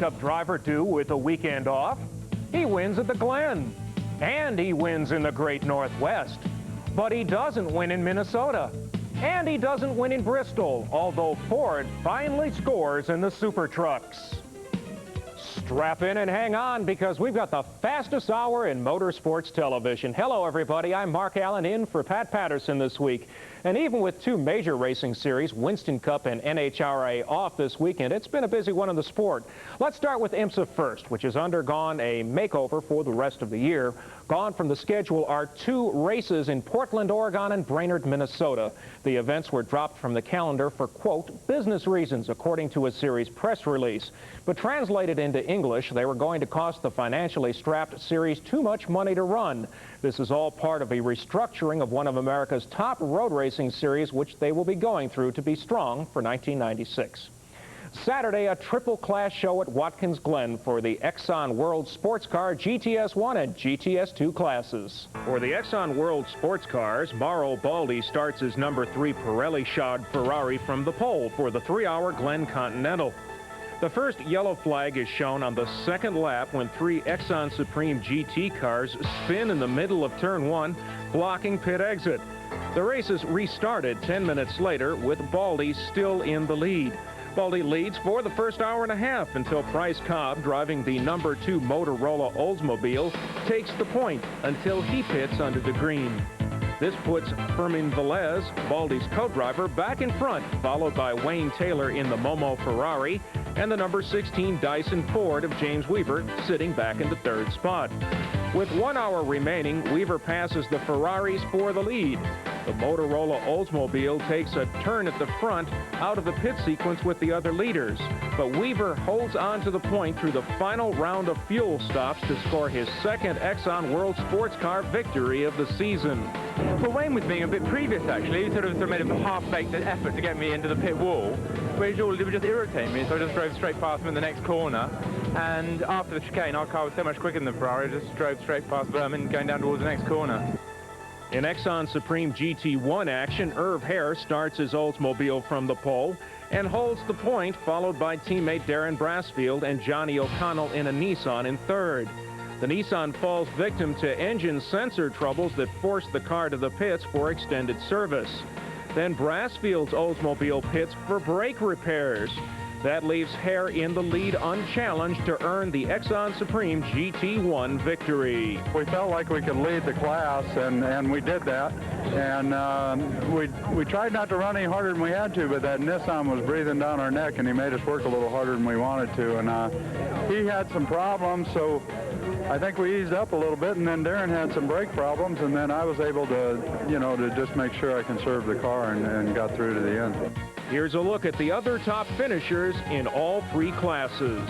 Cup driver do with a weekend off? He wins at the Glen, and he wins in the Great Northwest. But he doesn't win in Minnesota, and he doesn't win in Bristol, although Ford finally scores in the Super Trucks. Strap in and hang on, because we've got the fastest hour in motorsports television. Hello, everybody. I'm Mark Allen, in for Pat Patterson this week. And even with two major racing series, Winston Cup and NHRA, off this weekend, it's been a busy one in the sport. Let's start with IMSA first, which has undergone a makeover for the rest of the year. Gone from the schedule are two races in Portland, Oregon and Brainerd, Minnesota. The events were dropped from the calendar for, quote, business reasons, according to a series press release. But translated into English, they were going to cost the financially strapped series too much money to run. This is all part of a restructuring of one of America's top road racing series, which they will be going through to be strong for 1996. Saturday, a triple-class show at Watkins Glen for the Exxon World Sports Car GTS1 and GTS2 classes. For the Exxon World Sports Cars, Mauro Baldi starts his number 3 Pirelli-shod Ferrari from the pole for the 3-hour Glen Continental. The first yellow flag is shown on the second lap when 3 Exxon Supreme GT cars spin in the middle of turn 1, blocking pit exit. The race is restarted 10 minutes later with Baldi still in the lead. Baldi leads for the first hour and a half until Bryce Cobb, driving the number 2 Motorola Oldsmobile, takes the point until he pits under the green. This puts Fermin Velez, Baldi's co-driver, back in front, followed by Wayne Taylor in the Momo Ferrari and the number 16 Dyson Ford of James Weaver sitting back in the third spot. With 1 hour remaining, Weaver passes the Ferraris for the lead. The Motorola Oldsmobile takes a turn at the front out of the pit sequence with the other leaders, but Weaver holds on to the point through the final round of fuel stops to score his second Exxon World Sports Car victory of the season. Well, Wayne was being a bit previous, actually. He sort of made a half-baked effort to get me into the pit wall, which would just irritate me, so I just drove straight past him in the next corner. And after the chicane, our car was so much quicker than the Ferrari, I just drove straight past Berman, going down towards the next corner. In Exxon Supreme GT1 action, Irv Hare starts his Oldsmobile from the pole and holds the point, followed by teammate Darren Brassfield and Johnny O'Connell in a Nissan in third. The Nissan falls victim to engine sensor troubles that force the car to the pits for extended service. Then Brassfield's Oldsmobile pits for brake repairs. That leaves Hare in the lead unchallenged to earn the Exxon Supreme GT1 victory. We felt like we could lead the class, and we did that. And we tried not to run any harder than we had to, but that Nissan was breathing down our neck, and he made us work a little harder than we wanted to. And he had some problems, so I think we eased up a little bit, and then Darren had some brake problems, and then I was able to, to just make sure I conserved the car and got through to the end. Here's a look at the other top finishers in all 3 classes.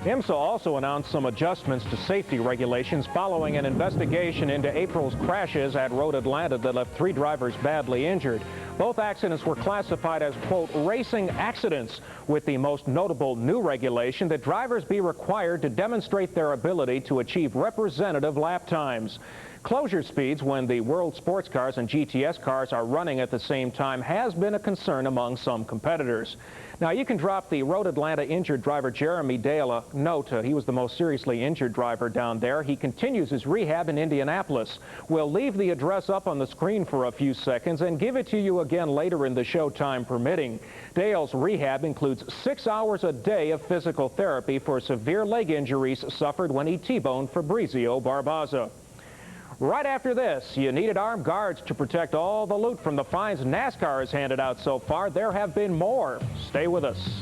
IMSA also announced some adjustments to safety regulations following an investigation into April's crashes at Road Atlanta that left 3 drivers badly injured. Both accidents were classified as, quote, racing accidents, with the most notable new regulation that drivers be required to demonstrate their ability to achieve representative lap times. Closure speeds when the World Sports Cars and GTS cars are running at the same time has been a concern among some competitors. Now, you can drop the Road Atlanta injured driver Jeremy Dale a note. He was the most seriously injured driver down there. He continues his rehab in Indianapolis. We'll leave the address up on the screen for a few seconds and give it to you again later in the show, time permitting. Dale's rehab includes 6 hours a day of physical therapy for severe leg injuries suffered when he T-boned Fabrizio Barbaza. Right after this, you needed armed guards to protect all the loot from the fines NASCAR has handed out so far. There have been more. Stay with us.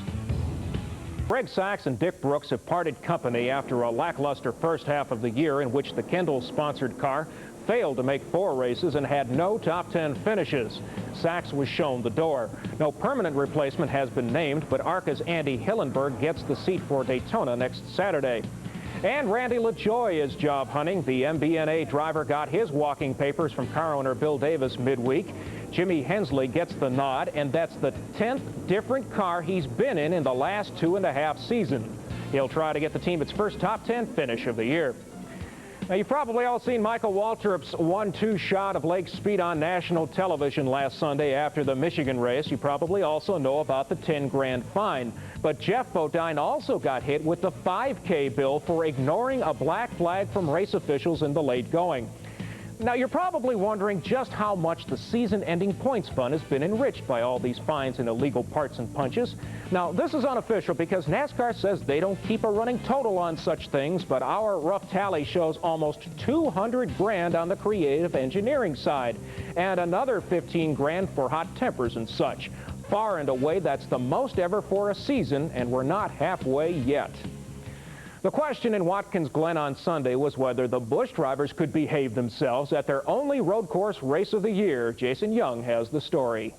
Greg Sachs and Dick Brooks have parted company after a lackluster first half of the year in which the Kendall-sponsored car failed to make 4 races and had no top 10 finishes. Sachs was shown the door. No permanent replacement has been named, but ARCA's Andy Hillenberg gets the seat for Daytona next Saturday. And Randy LaJoie is job hunting. The MBNA driver got his walking papers from car owner Bill Davis midweek. Jimmy Hensley gets the nod, and that's the 10th different car he's been in the last 2.5 seasons. He'll try to get the team its first top 10 finish of the year. Now, you've probably all seen Michael Waltrip's 1-2 shot of Lake Speed on national television last Sunday after the Michigan race. You probably also know about the 10 grand fine. But Jeff Bodine also got hit with the 5K bill for ignoring a black flag from race officials in the late going. Now, you're probably wondering just how much the season-ending points fund has been enriched by all these fines and illegal parts and punches. Now, this is unofficial because NASCAR says they don't keep a running total on such things, but our rough tally shows almost 200 grand on the creative engineering side, and another 15 grand for hot tempers and such. Far and away, that's the most ever for a season, and we're not halfway yet. The question in Watkins Glen on Sunday was whether the Busch drivers could behave themselves at their only road course race of the year. Jason Young has the story.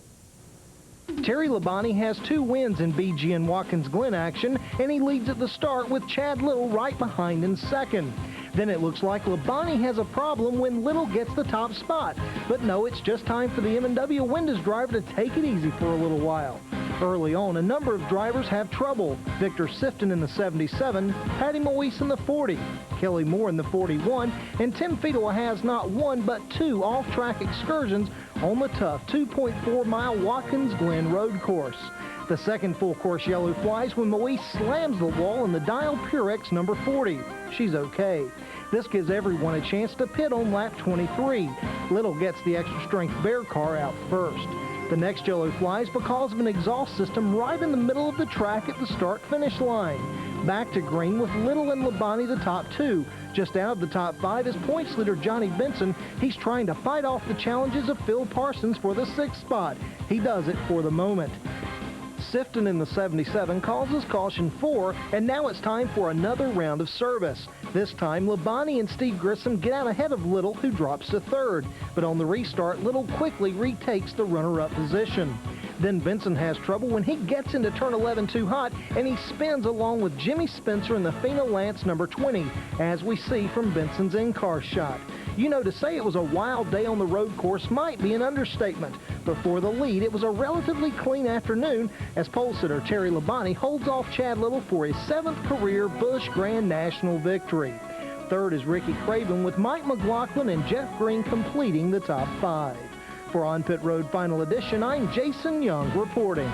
Terry Labonte has 2 wins in BGN Watkins Glen action, and he leads at the start with Chad Little right behind in second. Then it looks like Labonte has a problem when Little gets the top spot. But no, it's just time for the M&W Windows driver to take it easy for a little while. Early on, a number of drivers have trouble. Victor Sifton in the 77, Patty Moise in the 40, Kelly Moore in the 41, and Tim Fiedel has not 1 but 2 off-track excursions on the tough 2.4-mile Watkins Glen road course. The second full course yellow flies when Moise slams the wall in the Dial Purex number 40. She's okay. This gives everyone a chance to pit on lap 23. Little gets the extra strength bear car out first. The next yellow flies because of an exhaust system right in the middle of the track at the start-finish line. Back to green with Little and Labonte the top 2. Just out of the top 5 is points leader Johnny Benson. He's trying to fight off the challenges of Phil Parsons for the 6th spot. He does it for the moment. Sifton in the 77 causes caution 4, and now it's time for another round of service. This time, Labonte and Steve Grissom get out ahead of Little, who drops to 3rd. But on the restart, Little quickly retakes the runner-up position. Then Benson has trouble when he gets into turn 11 too hot, and he spins along with Jimmy Spencer in the Fina Lance number 20, as we see from Benson's in-car shot. You know, to say it was a wild day on the road course might be an understatement. Before the lead, it was a relatively clean afternoon as pole sitter Terry Labonte holds off Chad Little for his 7th career Busch Grand National victory. 3rd is Ricky Craven with Mike McLaughlin and Jeff Green completing the top 5. For On Pit Road Final Edition, I'm Jason Young reporting.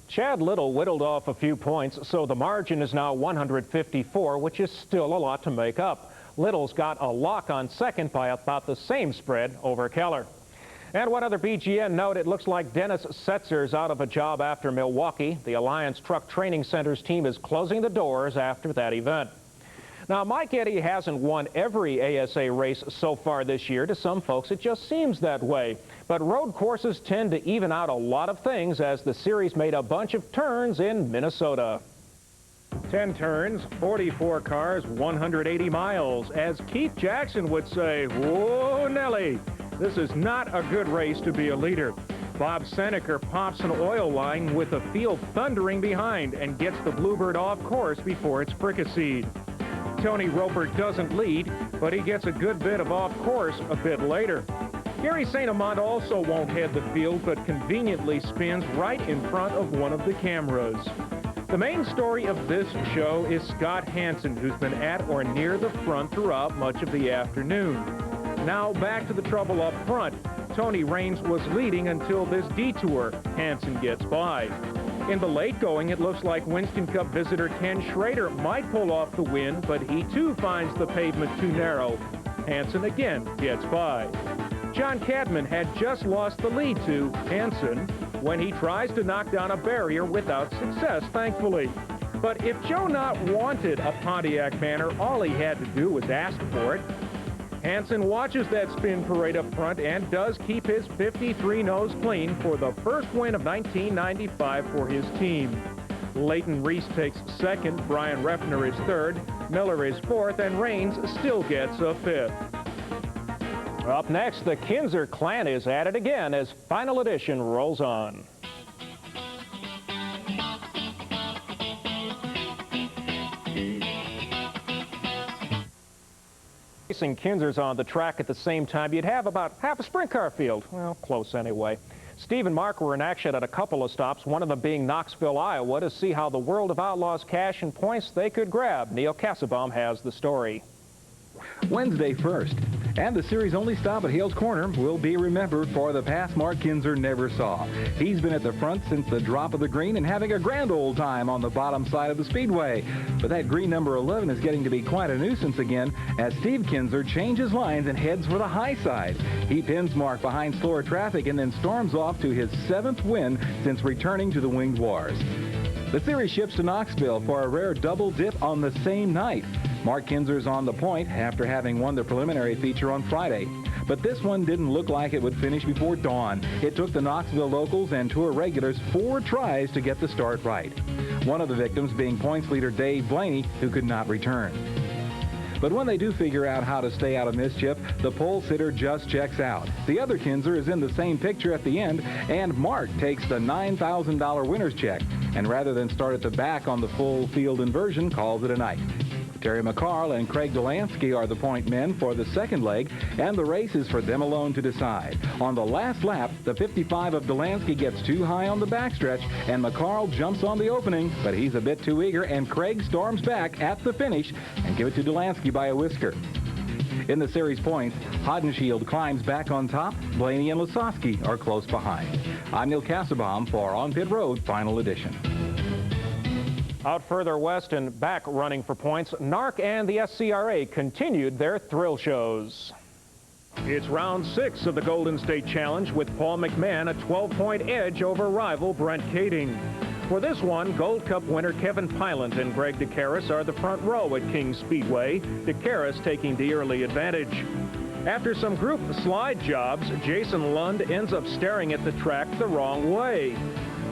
Chad Little whittled off a few points, so the margin is now 154, which is still a lot to make up. Little's got a lock on second by about the same spread over Keller. And one other BGN note, it looks like Dennis Setzer's out of a job after Milwaukee. The Alliance Truck Training Center's team is closing the doors after that event. Now, Mike Eddy hasn't won every ASA race so far this year. To some folks, it just seems that way. But road courses tend to even out a lot of things as the series made a bunch of turns in Minnesota. 10 turns, 44 cars, 180 miles. As Keith Jackson would say, whoa, Nelly, this is not a good race to be a leader. Bob Seneker pops an oil line with the field thundering behind and gets the Bluebird off course before it's fricasseed. Tony Roper doesn't lead, but he gets a good bit of off course a bit later. Gary St. Amant also won't head the field, but conveniently spins right in front of one of the cameras. The main story of this show is Scott Hansen, who's been at or near the front throughout much of the afternoon. Now back to the trouble up front. Tony Raines was leading until this detour. Hansen gets by. In the late going, it looks like Winston Cup visitor Ken Schrader might pull off the win, but he too finds the pavement too narrow. Hansen again gets by. John Cadman had just lost the lead to Hansen when he tries to knock down a barrier without success, thankfully. But if Joe Knott wanted a Pontiac Manor, all he had to do was ask for it. Hansen watches that spin parade up front and does keep his 53 nose clean for the first win of 1995 for his team. Leighton Reese takes 2nd, Brian Refner is 3rd, Miller is 4th, and Raines still gets a 5th. Up next, the Kinzer clan is at it again as Final Edition rolls on. Racing Kinzer's on the track at the same time, you'd have about half a sprint car field. Well, close anyway. Steve and Mark were in action at a couple of stops, one of them being Knoxville, Iowa, to see how the World of Outlaws cash and points they could grab. Neil Kassebaum has the story. Wednesday first, and the series' only stop at Hales Corner will be remembered for the pass Mark Kinzer never saw. He's been at the front since the drop of the green and having a grand old time on the bottom side of the speedway. But that green number 11 is getting to be quite a nuisance again as Steve Kinzer changes lines and heads for the high side. He pins Mark behind slower traffic and then storms off to his 7th win since returning to the Winged Wars. The series ships to Knoxville for a rare double dip on the same night. Mark Kinzer's on the point after having won the preliminary feature on Friday. But this one didn't look like it would finish before dawn. It took the Knoxville locals and tour regulars 4 tries to get the start right. One of the victims being points leader Dave Blaney, who could not return. But when they do figure out how to stay out of mischief, the pole sitter just checks out. The other Kinzer is in the same picture at the end, and Mark takes the $9,000 winner's check, and rather than start at the back on the full field inversion, calls it a night. Terry McCarl and Craig Delansky are the point men for the second leg, and the race is for them alone to decide. On the last lap, the 55 of Delansky gets too high on the backstretch, and McCarl jumps on the opening, but he's a bit too eager, and Craig storms back at the finish and give it to Delansky by a whisker. In the series points, Hodenshield climbs back on top. Blaney and Lasowski are close behind. I'm Neil Kassebaum for On Pit Road Final Edition. Out further west and back running for points, NARC and the SCRA continued their thrill shows. It's round 6 of the Golden State Challenge with Paul McMahon a 12-point edge over rival Brent Kading. For this one, Gold Cup winner Kevin Pilot and Greg DeCaris are the front row at King Speedway, DeCaris taking the early advantage. After some group slide jobs, Jason Lund ends up staring at the track the wrong way.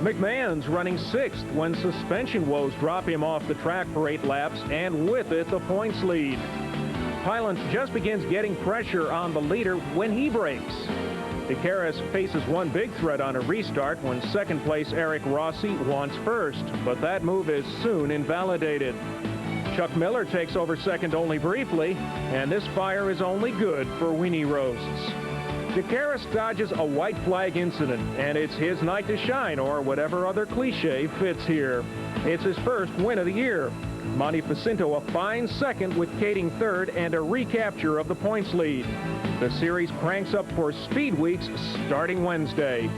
McMahon's running 6th when suspension woes drop him off the track for 8 laps, and with it, the points lead. Pilot just begins getting pressure on the leader when he brakes. DeCaris faces one big threat on a restart when second place Eric Rossi wants first, but that move is soon invalidated. Chuck Miller takes over second only briefly, and this fire is only good for weenie roasts. DeCaris dodges a white flag incident, and it's his night to shine, or whatever other cliche fits here. It's his first win of the year. Monty Facinto a fine second with Kading third and a recapture of the points lead. The series cranks up for Speed Weeks starting Wednesday.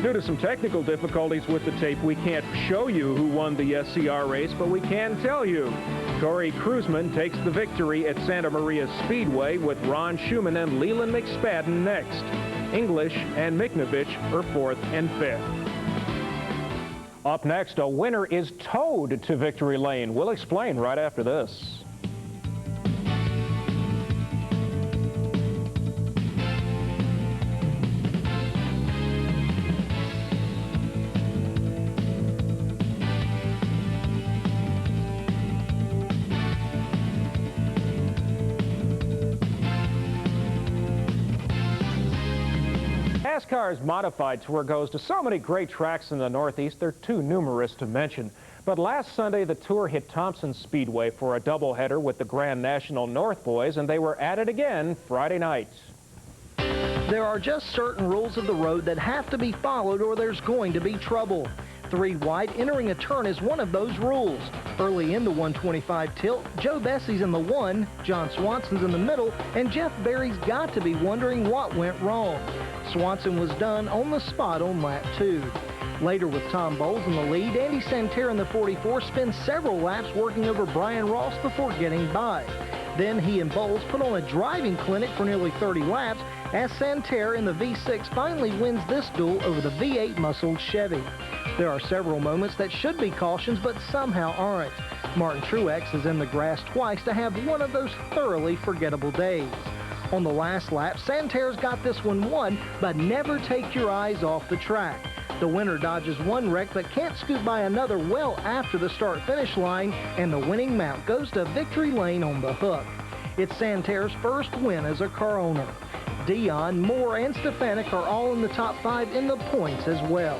Due to some technical difficulties with the tape, we can't show you who won the SCR race, but we can tell you. Corey Kruzman takes the victory at Santa Maria Speedway with Ron Schumann and Leland McSpadden next. English and Miknovich are 4th and 5th. Up next, a winner is towed to victory lane. We'll explain right after this. NASCAR's Modified Tour goes to so many great tracks in the Northeast, they're too numerous to mention. But last Sunday, the Tour hit Thompson Speedway for a doubleheader with the Grand National North Boys, and they were at it again Friday night. There are just certain rules of the road that have to be followed or there's going to be trouble. 3 wide entering a turn is one of those rules. Early in the 125 tilt, Joe Bessie's in the 1, John Swanson's in the middle, and Jeff Berry's got to be wondering what went wrong. Swanson was done on the spot on lap 2. Later, with Tom Bowles in the lead, Andy Santerre in the 44 spends several laps working over Brian Ross before getting by. Then he and Bowles put on a driving clinic for nearly 30 laps as Santerre in the V6 finally wins this duel over the V8 muscled Chevy. There are several moments that should be cautions but somehow aren't. Martin Truex is in the grass twice to have one of those thoroughly forgettable days. On the last lap, Santerre's got this one won, but never take your eyes off the track. The winner dodges one wreck but can't scoot by another well after the start-finish line, and the winning mount goes to victory lane on the hook. It's Santerre's first win as a car owner. Dion, Moore, and Stefanik are all in the top 5 in the points as well.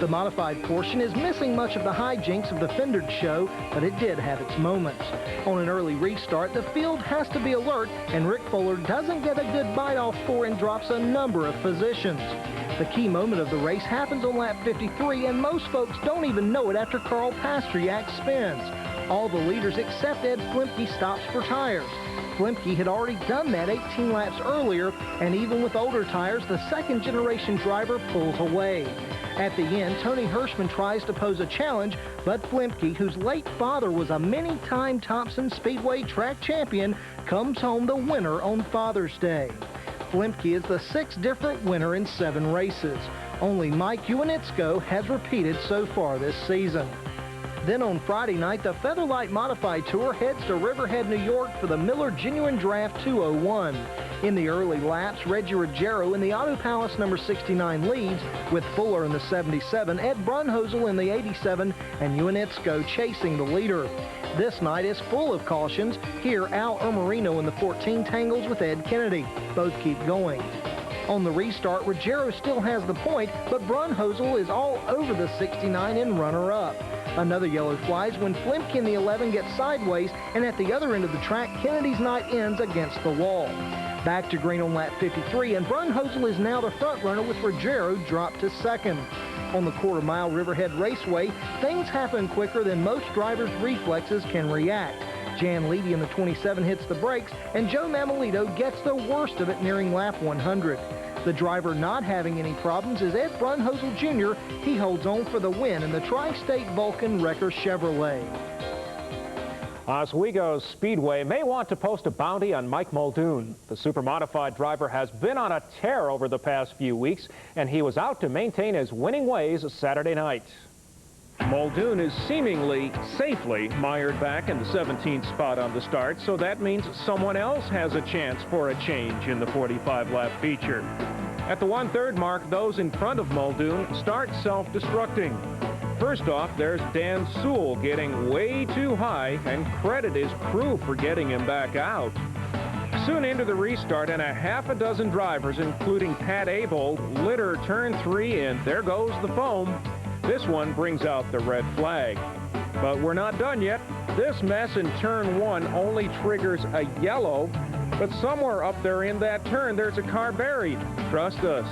The modified portion is missing much of the hijinks of the fendered show, but it did have its moments. On an early restart, the field has to be alert, and Rick Fuller doesn't get a good bite off 4 and drops a number of positions. The key moment of the race happens on lap 53, and most folks don't even know it after Carl Pasteryak spins. All the leaders except Ed Flimke stops for tires. Flimke had already done that 18 laps earlier, and even with older tires, the second-generation driver pulls away. At the end, Tony Hirschman tries to pose a challenge, but Flimke, whose late father was a many-time Thompson Speedway track champion, comes home the winner on Father's Day. Flimke is the 6th different winner in 7 races. Only Mike Iwanitsko has repeated so far this season. Then on Friday night, the Featherlight Modified Tour heads to Riverhead, New York for the Miller Genuine Draft 201. In the early laps, Reggie Ruggiero in the Auto Palace number 69 leads, with Fuller in the 77, Ed Brunhosel in the 87, and Iwanitsko chasing the leader. This night is full of cautions. Here, Al Ermarino in the 14 tangles with Ed Kennedy. Both keep going. On the restart, Ruggiero still has the point, but Brunhosel is all over the 69 in runner-up. Another yellow flies when Flimke in the 11 gets sideways, and at the other end of the track, Kennedy's night ends against the wall. Back to green on lap 53, and Brunhosel is now the front runner with Ruggiero dropped to second. On the quarter-mile Riverhead Raceway, things happen quicker than most drivers' reflexes can react. Jan Levy in the 27 hits the brakes, and Joe Mamelito gets the worst of it nearing lap 100. The driver not having any problems is Ed Brunhosel Jr. He holds on for the win in the Tri-State Vulcan Wrecker Chevrolet. Oswego Speedway may want to post a bounty on Mike Muldoon. The super-modified driver has been on a tear over the past few weeks, and he was out to maintain his winning ways Saturday night. Muldoon is seemingly safely mired back in the 17th spot on the start, so that means someone else has a chance for a change in the 45-lap feature. At the 1/3 mark, those in front of Muldoon start self-destructing. First off, there's Dan Sewell getting way too high, and credit his crew for getting him back out. Soon into the restart, and a half a dozen drivers, including Pat Abel, litter turn 3, and there goes the foam. This one brings out the red flag. But we're not done yet. This mess in turn 1 only triggers a yellow, but somewhere up there in that turn, there's a car buried. Trust us.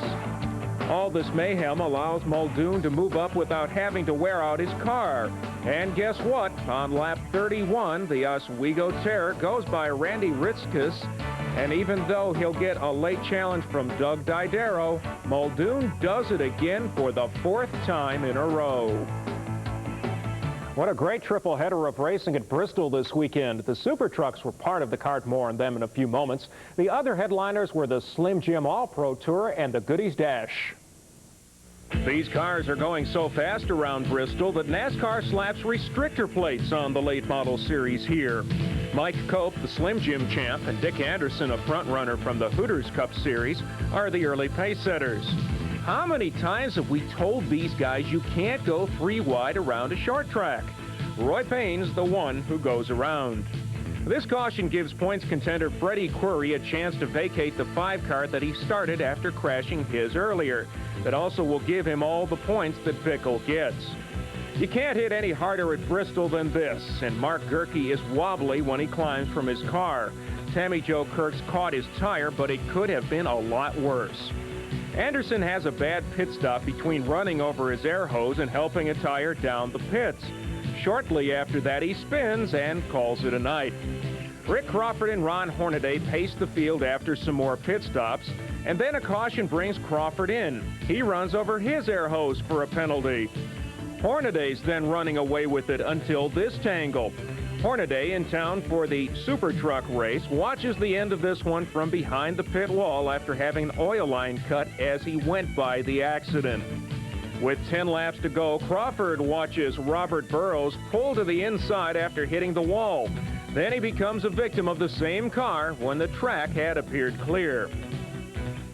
All this mayhem allows Muldoon to move up without having to wear out his car. And guess what? On lap 31, the Oswego Terror goes by Randy Ritzkus, and even though he'll get a late challenge from Doug Didero, Muldoon does it again for the 4th time in a row. What a great triple header of racing at Bristol this weekend. The Super Trucks were part of the card. More on them in a few moments. The other headliners were the Slim Jim All-Pro Tour and the Goodies Dash. These cars are going so fast around Bristol that NASCAR slaps restrictor plates on the late model series here. Mike Cope, the Slim Jim champ, and Dick Anderson, a front runner from the Hooters Cup Series, are the early pace setters. How many times have we told these guys you can't go 3 wide around a short track? Roy Payne's the one who goes around. This caution gives points contender Freddie Query a chance to vacate the 5 car that he started after crashing his earlier. That also will give him all the points that Bickle gets. You can't hit any harder at Bristol than this, and Mark Gerke is wobbly when he climbs from his car. Tammy Jo Kirks caught his tire, but it could have been a lot worse. Anderson has a bad pit stop between running over his air hose and helping a tire down the pits. Shortly after that, he spins and calls it a night. Rick Crawford and Ron Hornaday pace the field after some more pit stops, and then a caution brings Crawford in. He runs over his air hose for a penalty. Hornaday's then running away with it until this tangle. Hornaday, in town for the Super Truck race, watches the end of this one from behind the pit wall after having an oil line cut as he went by the accident. With 10 laps to go, Crawford watches Robert Burrows pull to the inside after hitting the wall. Then he becomes a victim of the same car when the track had appeared clear.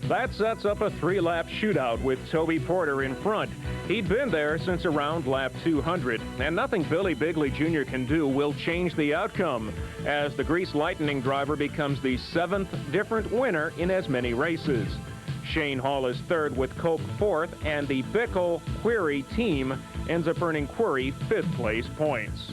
That sets up a 3-lap shootout with Toby Porter in front. He'd been there since around lap 200, and nothing Billy Bigley Jr. can do will change the outcome, as the Grease Lightning driver becomes the 7th different winner in as many races. Shane Hall is third with Cope fourth, and the Bickle Query team ends up earning Query fifth place points.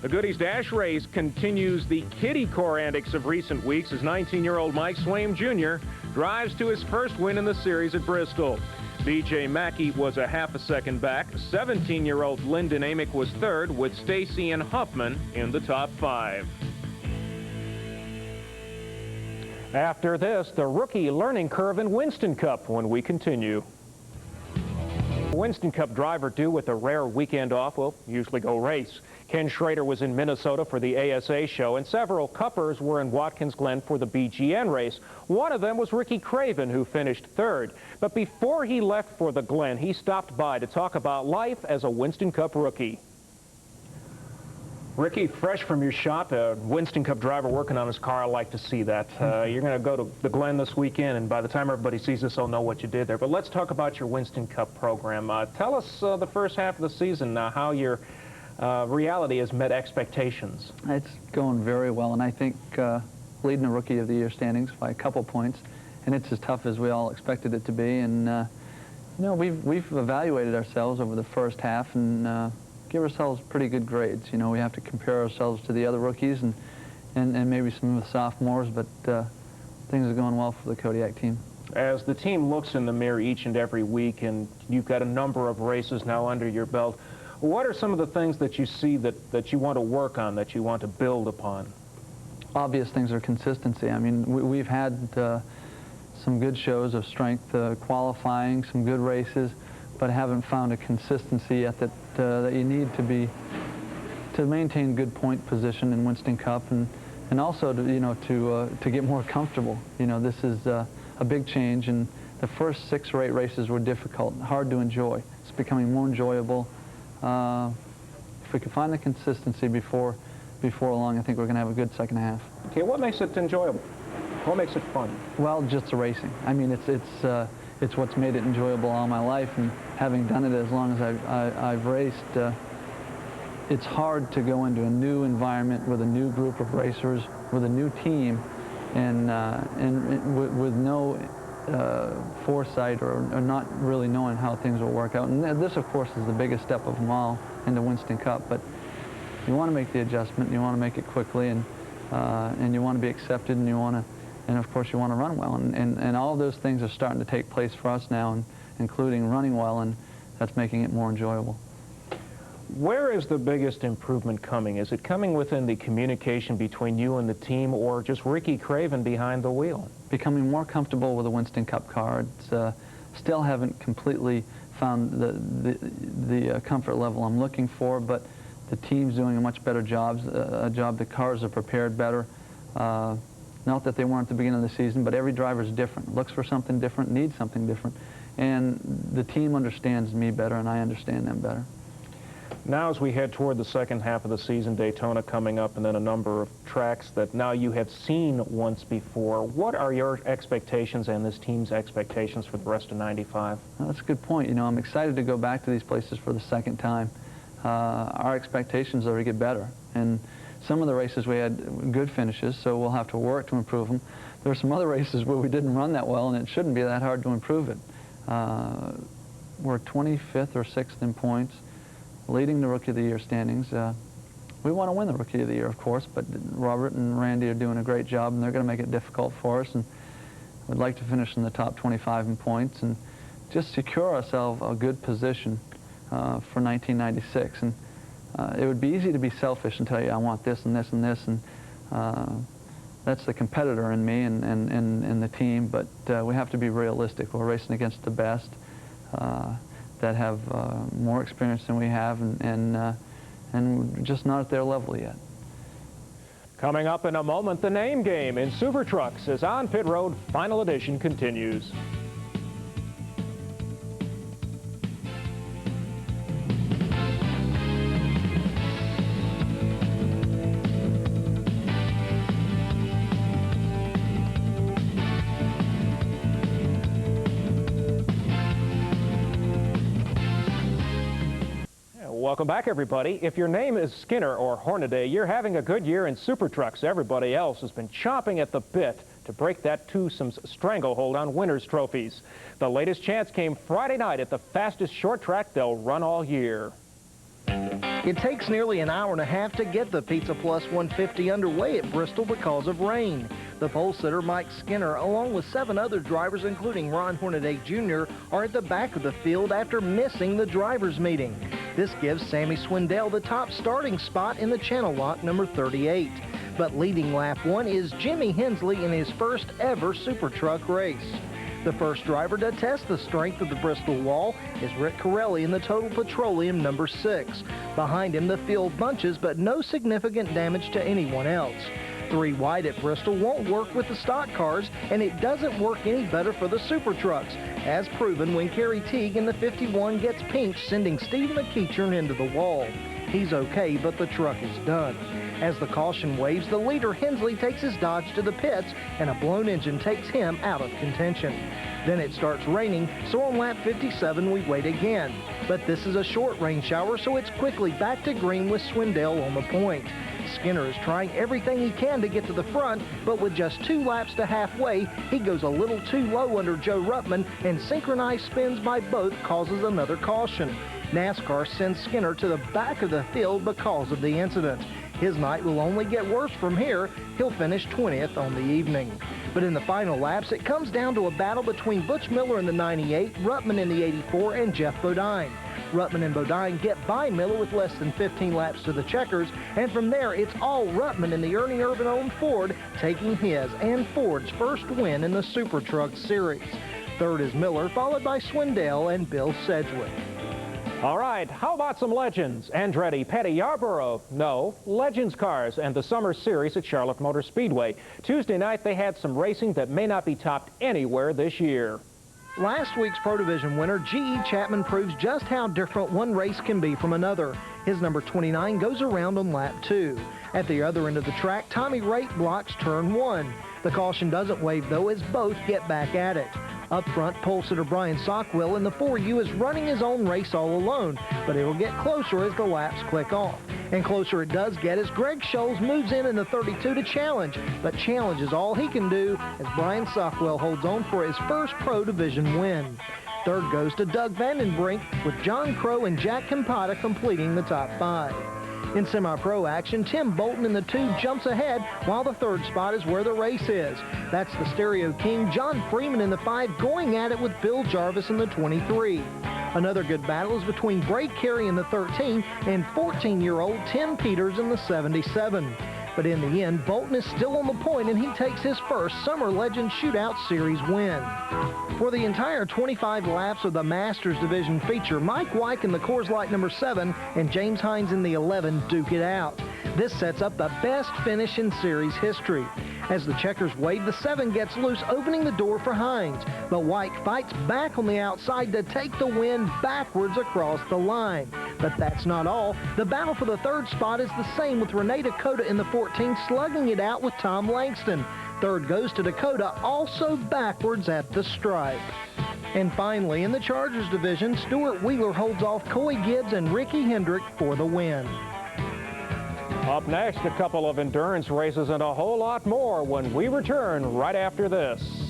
The Goodies Dash race continues the kiddie core antics of recent weeks as 19-year-old Mike Swaim Jr. drives to his first win in the series at Bristol. B.J. Mackey was a half a second back. 17-year-old Lyndon Amick was third, with Stacy and Huffman in the top 5. After this, the rookie learning curve in Winston Cup when we continue. Winston Cup driver due with a rare weekend off will usually go race. Ken Schrader was in Minnesota for the ASA show, and several Cuppers were in Watkins Glen for the BGN race. One of them was Ricky Craven, who finished third. But before he left for the Glen, he stopped by to talk about life as a Winston Cup rookie. Ricky, fresh from your shop, a Winston Cup driver working on his car. I like to see that. You're going to go to the Glen this weekend, and by the time everybody sees this, they'll know what you did there. But let's talk about your Winston Cup program. Tell us the first half of the season, how your reality has met expectations. It's going very well, and I think leading the Rookie of the Year standings by a couple points, and it's as tough as we all expected it to be. And you know, we've evaluated ourselves over the first half and give ourselves pretty good grades. You know, we have to compare ourselves to the other rookies and maybe some of the sophomores, but things are going well for the Kodiak team. As the team looks in the mirror each and every week, and you've got a number of races now under your belt, what are some of the things that you see that you want to work on, that you want to build upon? Obvious things are consistency. I mean, we've had some good shows of strength qualifying, some good races, but haven't found a consistency yet that you need to maintain good point position in Winston Cup, and also to get more comfortable. You know, this is a big change, and the first 6 or 8 races were difficult, hard to enjoy. It's becoming more enjoyable. If we can find the consistency before long, I think we're going to have a good second half. Okay, what makes it enjoyable? What makes it fun? Well, just the racing. I mean, it's what's made it enjoyable all my life, and having done it as long as I've raced, it's hard to go into a new environment with a new group of racers, with a new team, and with no foresight or not really knowing how things will work out. And this, of course, is the biggest step of them all in the Winston Cup. But you want to make the adjustment, you want to make it quickly, and you want to be accepted, and of course you want to run well. And all of those things are starting to take place for us now, including running well, and that's making it more enjoyable. Where is the biggest improvement coming? Is it coming within the communication between you and the team, or just Ricky Craven behind the wheel? Becoming more comfortable with the Winston Cup car. Still haven't completely found the comfort level I'm looking for, but the team's doing a much better job. The cars are prepared better. Not that they weren't at the beginning of the season, but every driver's different, looks for something different, needs something different. And the team understands me better, and I understand them better. Now as we head toward the second half of the season, Daytona coming up, and then a number of tracks that now you have seen once before, what are your expectations and this team's expectations for the rest of '95? Well, that's a good point. You know, I'm excited to go back to these places for the second time. Our expectations are to get better. And some of the races we had good finishes, so we'll have to work to improve them. There were some other races where we didn't run that well, and it shouldn't be that hard to improve it. We're 25th or 6th in points, leading the Rookie of the Year standings. We want to win the Rookie of the Year, of course, but Robert and Randy are doing a great job, and they're going to make it difficult for us. And we'd like to finish in the top 25 in points and just secure ourselves a good position for 1996. And it would be easy to be selfish and tell you, I want this and this and this, and that's the competitor in me and the team, but we have to be realistic. We're racing against the best that have more experience than we have, and we're just not at their level yet. Coming up in a moment, the name game in Super Trucks as On Pit Road Final Edition continues. Welcome back, everybody. If your name is Skinner or Hornaday, you're having a good year in Super Trucks. Everybody else has been chomping at the bit to break that twosome's stranglehold on winners' trophies. The latest chance came Friday night at the fastest short track they'll run all year. It takes nearly an hour and a half to get the Pizza Plus 150 underway at Bristol because of rain. The pole sitter Mike Skinner, along with 7 other drivers, including Ron Hornaday Jr., are at the back of the field after missing the drivers' meeting. This gives Sammy Swindell the top starting spot in the Channel Lock number 38. But leading lap 1 is Jimmy Hensley in his first ever Super Truck race. The first driver to test the strength of the Bristol wall is Rick Corelli in the Total Petroleum number 6. Behind him, the field bunches, but no significant damage to anyone else. 3 wide at Bristol won't work with the stock cars, and it doesn't work any better for the Super Trucks, as proven when Kerry Teague in the 51 gets pinched, sending Steve McEachern into the wall. He's okay, but the truck is done. As the caution waves, the leader Hensley takes his Dodge to the pits, and a blown engine takes him out of contention. Then it starts raining, so on lap 57 we wait again. But this is a short rain shower, so it's quickly back to green with Swindell on the point. Skinner is trying everything he can to get to the front, but with just 2 laps to halfway, he goes a little too low under Joe Ruttman, and synchronized spins by both causes another caution. NASCAR sends Skinner to the back of the field because of the incident. His night will only get worse from here. He'll finish 20th on the evening. But in the final laps, it comes down to a battle between Butch Miller in the 98, Ruttman in the 84, and Jeff Bodine. Ruttman and Bodine get by Miller with less than 15 laps to the checkers, and from there, it's all Ruttman in the Ernie Irvan-owned Ford, taking his and Ford's first win in the Super Truck Series. Third is Miller, followed by Swindell and Bill Sedgwick. All right, how about some legends? Andretti, Petty, Yarborough. No, Legends cars and the Summer Series at Charlotte Motor Speedway. Tuesday night, they had some racing that may not be topped anywhere this year. Last week's Pro Division winner, G.E. Chapman, proves just how different one race can be from another. His number 29 goes around on lap 2. At the other end of the track, Tommy Raitt blocks turn 1. The caution doesn't wave, though, as both get back at it. Up front, pole sitter Brian Sockwell in the 4U is running his own race all alone, but it'll get closer as the laps click off. And closer it does get as Greg Scholes moves in the 32 to challenge, but challenge is all he can do as Brian Sockwell holds on for his first Pro Division win. Third goes to Doug Vandenbrink, with John Crow and Jack Campata completing the top 5. In semi-pro action, Tim Bolton in the 2 jumps ahead, while the third spot is where the race is. That's the Stereo King, John Freeman in the 5, going at it with Bill Jarvis in the 23. Another good battle is between Bray Carey in the 13 and 14-year-old Tim Peters in the 77. But in the end, Bolton is still on the point, and he takes his first Summer Legends Shootout Series win. For the entire 25 laps of the Masters Division feature, Mike Weick in the Coors Light number 7 and James Hines in the 11 duke it out. This sets up the best finish in series history. As the checkers wave, the 7 gets loose, opening the door for Hines. But Weick fights back on the outside to take the win backwards across the line. But that's not all. The battle for the third spot is the same, with Renee Dakota in the 14 slugging it out with Tom Langston. Third goes to Dakota, also backwards at the stripe. And finally, in the Chargers division, Stuart Wheeler holds off Coy Gibbs and Ricky Hendrick for the win. Up next, a couple of endurance races and a whole lot more when we return right after this.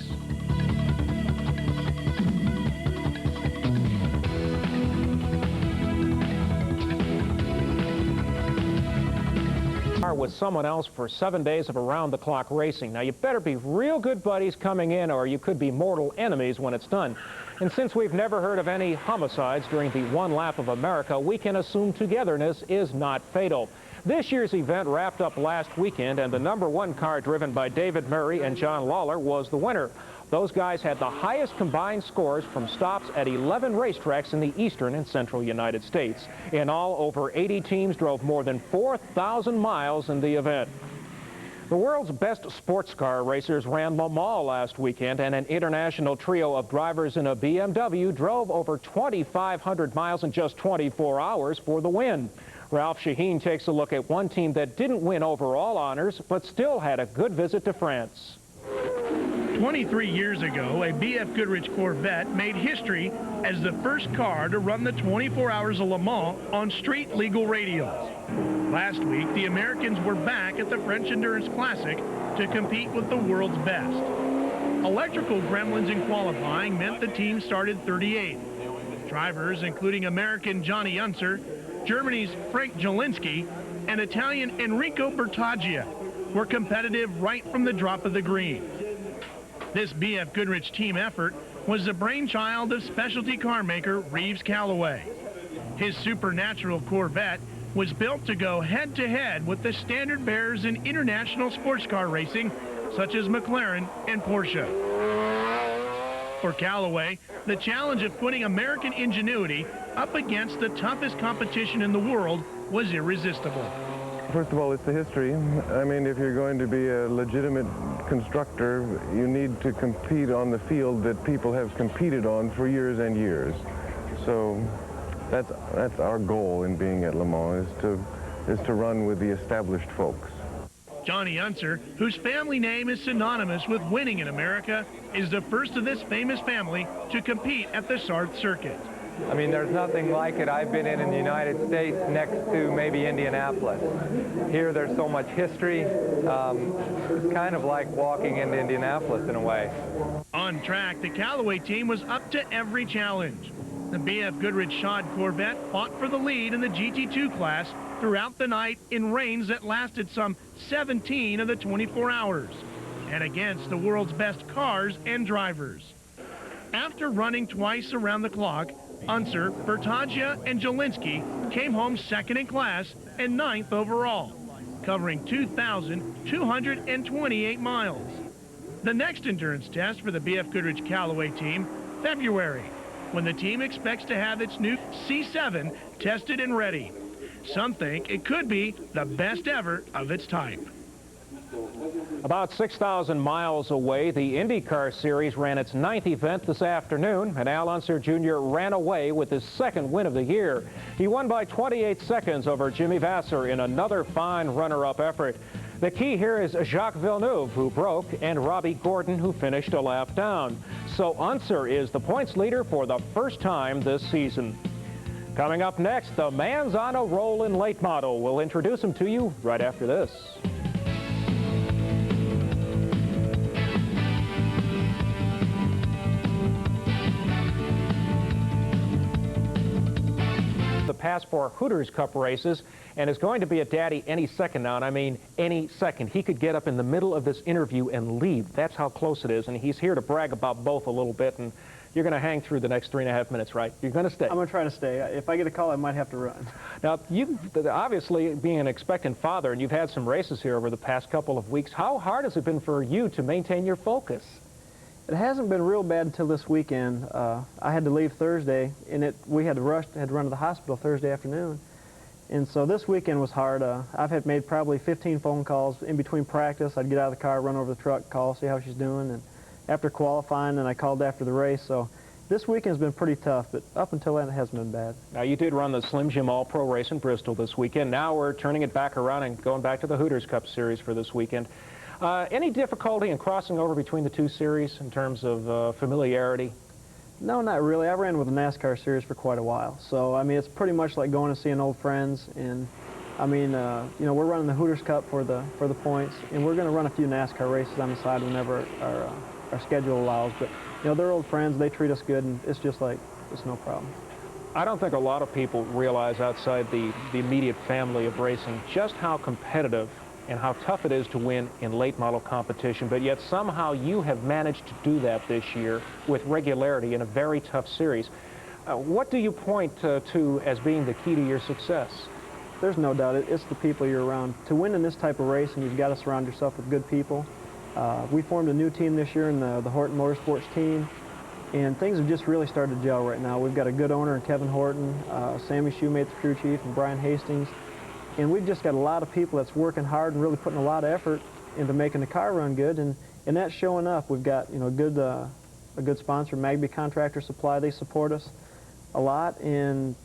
With someone else for 7 days of around-the-clock racing. Now, you better be real good buddies coming in, or you could be mortal enemies when it's done. And since we've never heard of any homicides during the one lap of America, we can assume togetherness is not fatal. This year's event wrapped up last weekend, and the number 1 car driven by David Murray and John Lawler was the winner. Those guys had the highest combined scores from stops at 11 racetracks in the eastern and central United States. In all, over 80 teams drove more than 4,000 miles in the event. The world's best sports car racers ran Le Mans last weekend, and an international trio of drivers in a BMW drove over 2,500 miles in just 24 hours for the win. Ralph Shaheen takes a look at one team that didn't win overall honors, but still had a good visit to France. 23 years ago, a B.F. Goodrich Corvette made history as the first car to run the 24 Hours of Le Mans on street legal radials. Last week, the Americans were back at the French Endurance Classic to compete with the world's best. Electrical gremlins in qualifying meant the team started 38th. Drivers, including American Johnny Unser, Germany's Frank Jelinski, and Italian Enrico Bertaggia, were competitive right from the drop of the green. This B.F. Goodrich team effort was the brainchild of specialty car maker Reeves Callaway. His supernatural Corvette was built to go head-to-head with the standard bearers in international sports car racing, such as McLaren and Porsche. For Callaway, the challenge of putting American ingenuity up against the toughest competition in the world was irresistible. First of all, it's the history. I mean, if you're going to be a legitimate constructor, you need to compete on the field that people have competed on for years and years. So that's our goal in being at Le Mans, is to run with the established folks. Johnny Unser, whose family name is synonymous with winning in America, is the first of this famous family to compete at the Sarth circuit. I mean, there's nothing like it I've been in the United States next to maybe Indianapolis. Here there's so much history. It's kind of like walking into Indianapolis in a way. On track, the Callaway team was up to every challenge. The B.F. Goodrich Shod Corvette fought for the lead in the GT2 class throughout the night in rains that lasted some 17 of the 24 hours, and against the world's best cars and drivers. After running twice around the clock, Unser, Bertaggia, and Jelinski came home second in class and ninth overall, covering 2,228 miles. The next endurance test for the B.F. Goodrich Callaway team, February, when the team expects to have its new C7 tested and ready. Some think it could be the best ever of its type. About 6,000 miles away, the IndyCar Series ran its 9th event this afternoon, and Al Unser Jr. ran away with his second win of the year. He won by 28 seconds over Jimmy Vasser in another fine runner-up effort. The key here is Jacques Villeneuve, who broke, and Robbie Gordon, who finished a lap down. So Unser is the points leader for the first time this season. Coming up next, the man's on a roll in late model. We'll introduce him to you right after this. The Passport Hooters Cup races, and is going to be at Daddy any second now, and I mean any second. He could get up in the middle of this interview and leave. That's how close it is, and he's here to brag about both a little bit, and you're going to hang through the next 3.5 minutes, right? You're going to stay. I'm going to try to stay. If I get a call, I might have to run. Now, you obviously, being an expectant father, and you've had some races here over the past couple of weeks, how hard has it been for you to maintain your focus? It hasn't been real bad until this weekend. I had to leave Thursday, and we had to run to the hospital Thursday afternoon. And so this weekend was hard. I've made probably 15 phone calls in between practice. I'd get out of the car, run over the truck, call, see how she's doing. And after qualifying, and I called after the race. So this weekend's been pretty tough, but up until then, it hasn't been bad. Now, you did run the Slim Jim All-Pro race in Bristol this weekend. Now we're turning it back around and going back to the Hooters Cup Series for this weekend. Any difficulty in crossing over between the two series in terms of familiarity? No, not really. I ran with the NASCAR Series for quite a while. So, I mean, it's pretty much like going and seeing old friends. And, I mean, you know, we're running the Hooters Cup for the points, and we're going to run a few NASCAR races on the side whenever our schedule allows. But, you know, they're old friends. They treat us good, and it's just like, it's no problem. I don't think a lot of people realize outside the immediate family of racing just how competitive and how tough it is to win in late model competition, but yet somehow you have managed to do that this year with regularity in a very tough series. What do you point to as being the key to your success? There's no doubt. It's the people you're around. To win in this type of race, and you've got to surround yourself with good people. We formed a new team this year in the Horton Motorsports team, and things have just really started to gel right now. We've got a good owner in Kevin Horton, Sammy Shoemate, the crew chief, and Brian Hastings. And we've just got a lot of people that's working hard and really putting a lot of effort into making the car run good, and that's showing up. We've got, you know, a good sponsor, Magby Contractor Supply. They support us a lot, and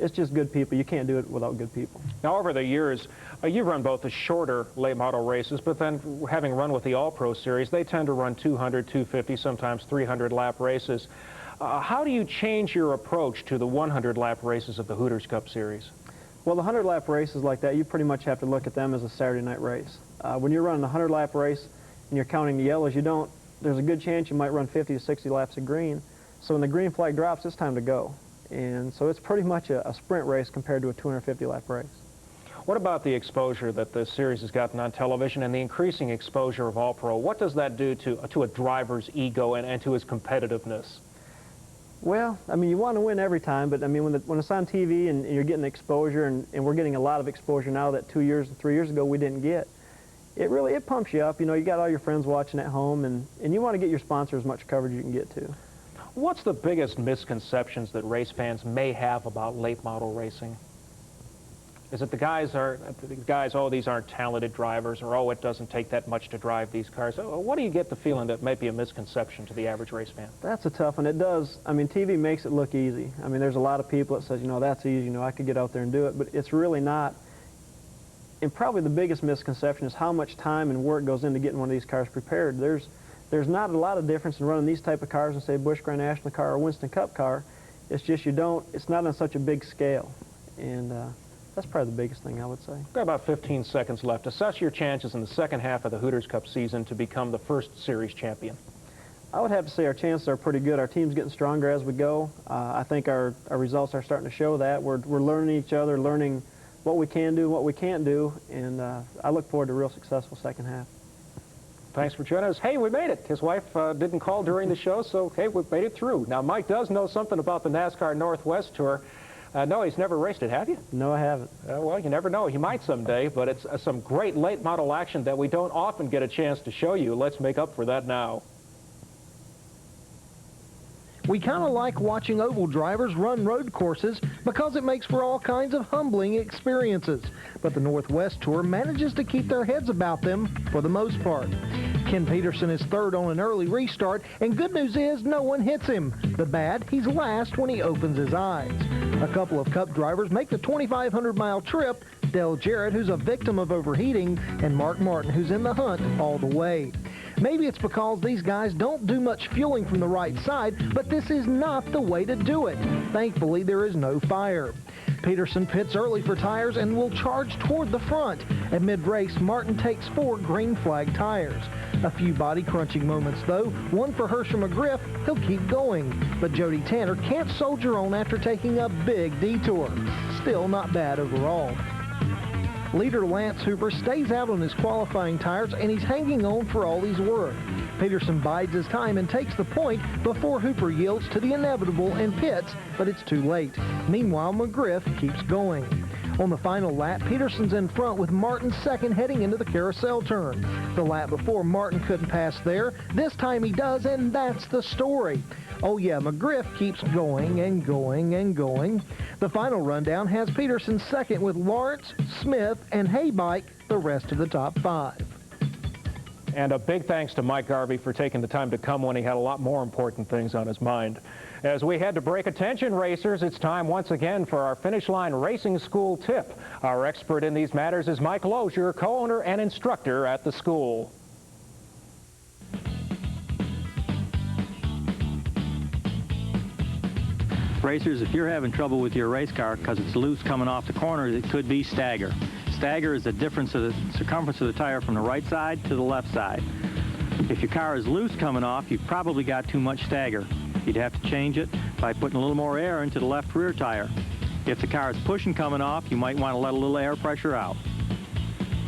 it's just good people. You can't do it without good people. Now, over the years, you've run both the shorter late model races, but then having run with the All-Pro Series, they tend to run 200, 250, sometimes 300-lap races. How do you change your approach to the 100-lap races of the Hooters Cup Series? Well, the 100-lap races like that, you pretty much have to look at them as a Saturday night race. When you're running a 100-lap race and you're counting the yellows, there's a good chance you might run 50 to 60 laps of green. So when the green flag drops, it's time to go. And so it's pretty much a sprint race compared to a 250-lap race. What about the exposure that the series has gotten on television and the increasing exposure of All-Pro? What does that do to a driver's ego and to his competitiveness? Well, I mean, you want to win every time, but I mean, when it's on TV and you're getting exposure, and we're getting a lot of exposure now that 2 years and 3 years ago we didn't get, it pumps you up. You know, you got all your friends watching at home, and you want to get your sponsor as much coverage you can get to. What's the biggest misconceptions that race fans may have about late model racing? Is it the guys, oh, these aren't talented drivers, or, oh, it doesn't take that much to drive these cars? What do you get the feeling that might be a misconception to the average race fan? That's a tough one. It does. I mean, TV makes it look easy. I mean, there's a lot of people that says, you know, that's easy, you know, I could get out there and do it, but it's really not. And probably the biggest misconception is how much time and work goes into getting one of these cars prepared. There's not a lot of difference in running these type of cars and, say, Busch Grand National car or Winston Cup car. It's just it's not on such a big scale. And that's probably the biggest thing I would say. We've got about 15 seconds left. Assess your chances in the second half of the Hooters Cup season to become the first series champion. I would have to say our chances are pretty good. Our team's getting stronger as we go. I think our results are starting to show that. We're learning each other, learning what we can do, what we can't do, and I look forward to a real successful second half. Thanks for joining us. Hey, we made it. His wife didn't call during the show, so, hey, we made it through. Now, Mike does know something about the NASCAR Northwest Tour. No, he's never raced it, have you? No, I haven't. Well, you never know. He might someday, but it's some great late model action that we don't often get a chance to show you. Let's make up for that now. We kind of like watching oval drivers run road courses because it makes for all kinds of humbling experiences. But the Northwest Tour manages to keep their heads about them for the most part. Ken Peterson is third on an early restart, and good news is no one hits him. The bad, he's last when he opens his eyes. A couple of Cup drivers make the 2,500-mile trip, Dale Jarrett, who's a victim of overheating, and Mark Martin, who's in the hunt all the way. Maybe it's because these guys don't do much fueling from the right side, but this is not the way to do it. Thankfully, there is no fire. Peterson pits early for tires and will charge toward the front. At mid-race, Martin takes 4 green flag tires. A few body-crunching moments, though. One for Hershey McGriff. He'll keep going. But Jody Tanner can't soldier on after taking a big detour. Still not bad overall. Leader Lance Hooper stays out on his qualifying tires, and he's hanging on for all he's worth. Peterson bides his time and takes the point before Hooper yields to the inevitable and pits, but it's too late. Meanwhile, McGriff keeps going. On the final lap, Peterson's in front with Martin second heading into the carousel turn. The lap before, Martin couldn't pass there. This time he does, and that's the story. Oh yeah, McGriff keeps going and going and going. The final rundown has Peterson second with Lawrence, Smith, and Haybike the rest of the top 5. And a big thanks to Mike Garvey for taking the time to come when he had a lot more important things on his mind. As we head to break, attention racers, it's time once again for our Finish Line Racing School tip. Our expert in these matters is Mike Lozier, co-owner and instructor at the school. Racers, if you're having trouble with your race car because it's loose coming off the corners, it could be stagger. Stagger is the difference of the circumference of the tire from the right side to the left side. If your car is loose coming off, you've probably got too much stagger. You'd have to change it by putting a little more air into the left rear tire. If the car is pushing coming off, you might want to let a little air pressure out.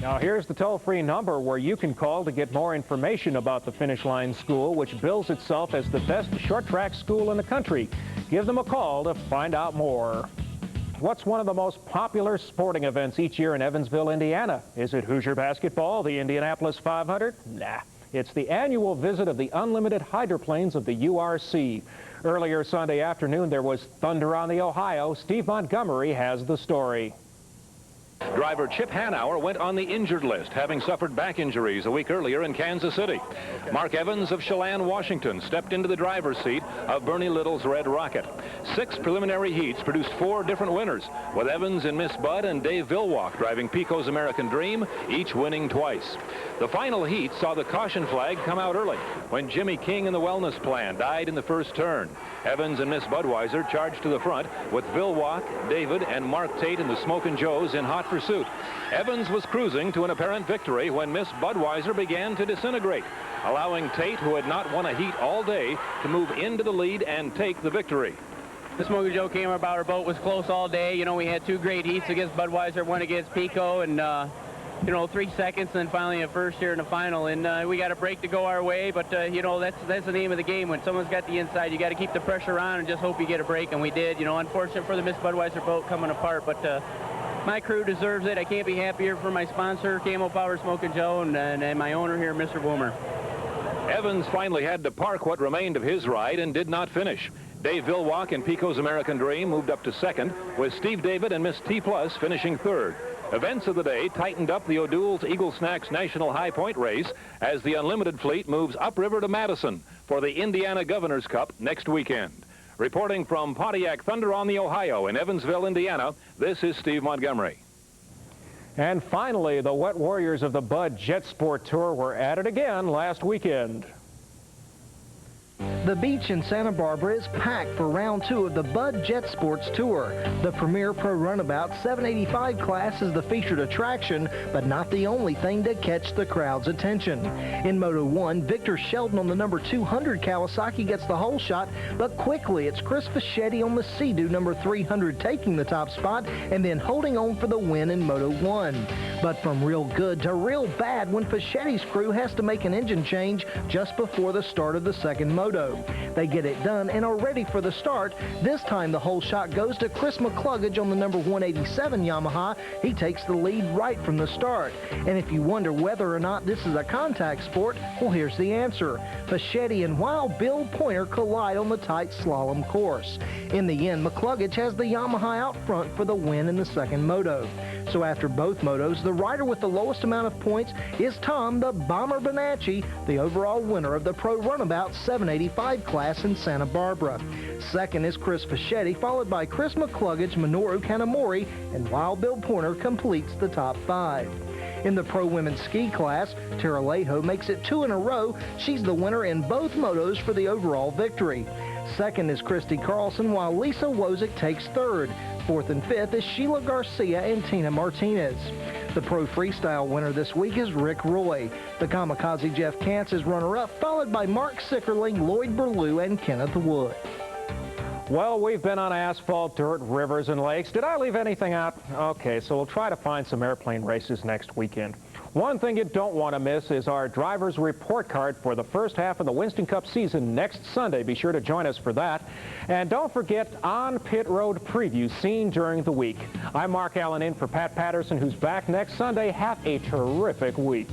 Now here's the toll-free number where you can call to get more information about the Finish Line School, which bills itself as the best short track school in the country. Give them a call to find out more. What's one of the most popular sporting events each year in Evansville, Indiana? Is it Hoosier basketball, the Indianapolis 500? Nah. It's the annual visit of the unlimited hydroplanes of the URC. Earlier Sunday afternoon, there was thunder on the Ohio. Steve Montgomery has the story. Driver Chip Hanauer went on the injured list, having suffered back injuries a week earlier in Kansas City. Mark Evans of Chelan, Washington, stepped into the driver's seat of Bernie Little's Red Rocket. 6 preliminary heats produced 4 different winners, with Evans and Miss Bud and Dave Villwalk driving Pico's American Dream, each winning twice. The final heat saw the caution flag come out early when Jimmy King in the Wellness Plan died in the first turn. Evans and Miss Budweiser charged to the front with Villwalk, David, and Mark Tate and the Smokin' Joes in hot pursuit. Evans was cruising to an apparent victory when Miss Budweiser began to disintegrate, allowing Tate, who had not won a heat all day, to move into the lead and take the victory. The Smokin' Joe came about. Our boat was close all day. You know, we had 2 great heats against Budweiser, one against Pico, and 3 seconds, and then finally a first here in the final. And we got a break to go our way, but that's the name of the game. When someone's got the inside, you got to keep the pressure on and just hope you get a break, and we did. You know, unfortunate for the Miss Budweiser boat coming apart, but my crew deserves it. I can't be happier for my sponsor, Camo Power Smokin' Joe, and my owner here, Mr. Boomer. Evans finally had to park what remained of his ride and did not finish. Dave Villwalk and Pico's American Dream moved up to second, with Steve David and Miss T Plus finishing third. Events of the day tightened up the O'Doul's Eagle Snacks National High Point race as the Unlimited fleet moves upriver to Madison for the Indiana Governor's Cup next weekend. Reporting from Pontiac Thunder on the Ohio in Evansville, Indiana, this is Steve Montgomery. And finally, the Wet Warriors of the Bud Jet Sport Tour were at it again last weekend. The beach in Santa Barbara is packed for round 2 of the Bud Jet Sports Tour. The premier pro runabout 785 class is the featured attraction, but not the only thing to catch the crowd's attention. In Moto 1, Victor Sheldon on the number 200 Kawasaki gets the whole shot, but quickly it's Chris Fischetti on the Sea-Doo number 300 taking the top spot and then holding on for the win in Moto 1. But from real good to real bad when Fischetti's crew has to make an engine change just before the start of the second moto. They get it done and are ready for the start. This time the whole shot goes to Chris McCluggage on the number 187 Yamaha. He takes the lead right from the start. And if you wonder whether or not this is a contact sport, well, here's the answer. Fischetti and Wild Bill Pointer collide on the tight slalom course. In the end, McCluggage has the Yamaha out front for the win in the second moto. So after both motos, the rider with the lowest amount of points is Tom the Bomber Bonacci, the overall winner of the Pro Runabout 785 class in Santa Barbara. Second is Chris Fischetti, followed by Chris McCluggage, Minoru Kanamori, and Wild Bill Pointer completes the top 5. In the Pro Women's Ski class, Tara Lejo makes it 2 in a row. She's the winner in both motos for the overall victory. Second is Christy Carlson, while Lisa Wozik takes third. Fourth and fifth is Sheila Garcia and Tina Martinez. The Pro Freestyle winner this week is Rick Roy. The Kamikaze Jeff Kantz is runner-up, followed by Mark Sickerling, Lloyd Berlew, and Kenneth Wood. Well, we've been on asphalt, dirt, rivers, and lakes. Did I leave anything out? Okay, so we'll try to find some airplane races next weekend. One thing you don't want to miss is our driver's report card for the first half of the Winston Cup season next Sunday. Be sure to join us for that. And don't forget On Pit Road preview seen during the week. I'm Mark Allen in for Pat Patterson, who's back next Sunday. Have a terrific week.